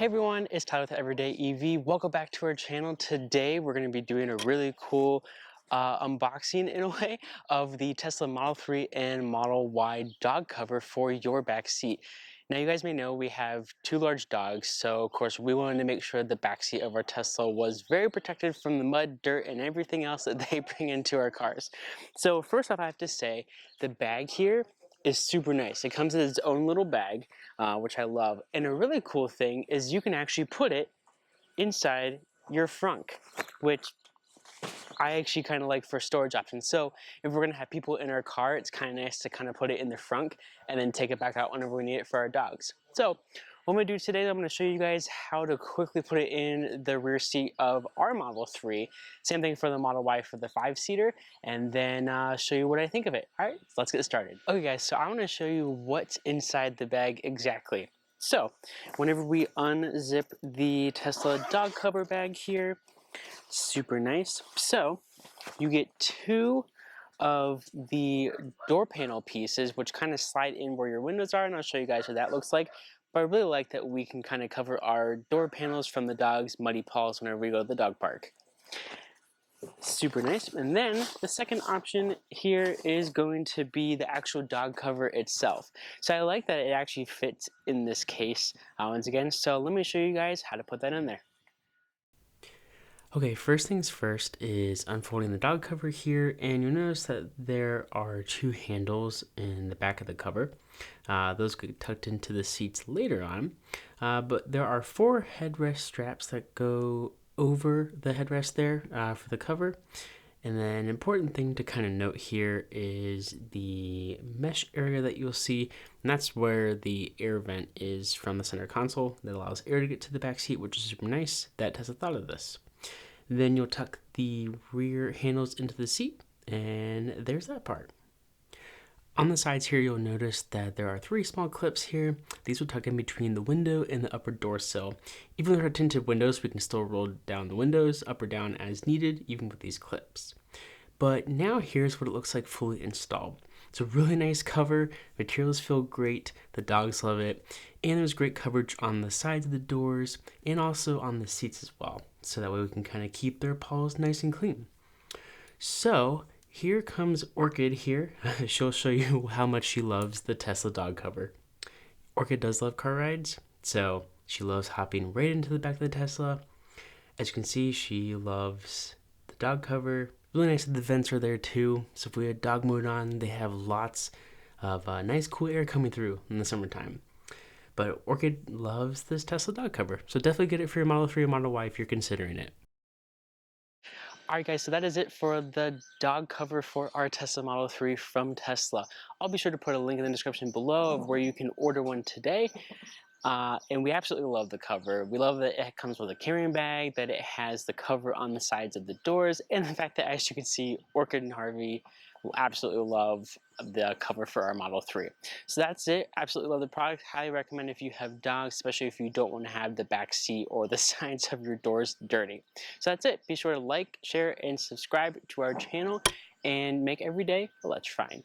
Hey everyone, it's Todd with Everyday EV. Welcome back to our channel. Today we're going to be doing a really cool unboxing in a way of the Tesla Model 3 and Model Y dog cover for your back seat. Now you guys may know we have two large dogs, so of course we wanted to make sure the back seat of our Tesla was very protected from the mud, dirt, and everything else that they bring into our cars. So first off, I have to say the bag here is super nice. It comes in its own little bag, which I love. And a really cool thing is you can actually put it inside your frunk, which I actually kind of like for storage options. So if we're gonna have people in our car, it's kind of nice to kind of put it in the frunk and then take it back out whenever we need it for our dogs. So what I'm gonna do today, I'm gonna show you guys how to quickly put it in the rear seat of our Model 3. Same thing for the Model Y for the 5-seater, and then show you what I think of it. All right, let's get started. Okay guys, so I wanna show you what's inside the bag exactly. So whenever we unzip the Tesla dog cover bag here, super nice. So you get two of the door panel pieces, which kind of slide in where your windows are, and I'll show you guys what that looks like. But I really like that we can kind of cover our door panels from the dog's muddy paws whenever we go to the dog park. Super nice. And then the second option here is going to be the actual dog cover itself. So I like that it actually fits in this case once again. So let me show you guys how to put that in there. Okay, first things first is unfolding the dog cover here, and you'll notice that there are two handles in the back of the cover. Those get tucked into the seats later on, but there are four headrest straps that go over the headrest there for the cover. And then an important thing to kind of note here is the mesh area that you'll see, and that's where the air vent is from the center console that allows air to get to the back seat, which is super nice that Tesla thought of this. Then you'll tuck the rear handles into the seat, and there's that part. On the sides here, you'll notice that there are three small clips here. These will tuck in between the window and the upper door sill. Even with our tinted windows, we can still roll down the windows up or down as needed, even with these clips. But now here's what it looks like fully installed. It's a really nice cover, materials feel great, the dogs love it, and there's great coverage on the sides of the doors and also on the seats as well. So that way we can kind of keep their paws nice and clean. So here comes Orchid here. She'll show you how much she loves the Tesla dog cover. Orchid does love car rides, so she loves hopping right into the back of the Tesla. As you can see, she loves the dog cover. Really nice that the vents are there too, so if we had dog mode on, they have lots of nice cool air coming through in the summertime. But Orchid loves this Tesla dog cover, so definitely get it for your Model 3 or Model Y if you're considering it. Alright guys, so that is it for the dog cover for our Tesla Model 3 from Tesla. I'll be sure to put a link in the description below of where you can order one today. And we absolutely love the cover. We love that it comes with a carrying bag, that it has the cover on the sides of the doors, and the fact that, as you can see, Orchid and Harvey will absolutely love the cover for our Model 3. So that's it. Absolutely love the product. Highly recommend if you have dogs, especially if you don't want to have the back seat or the sides of your doors dirty. So that's it. Be sure to like, share, and subscribe to our channel, and make every day a Let's Fine.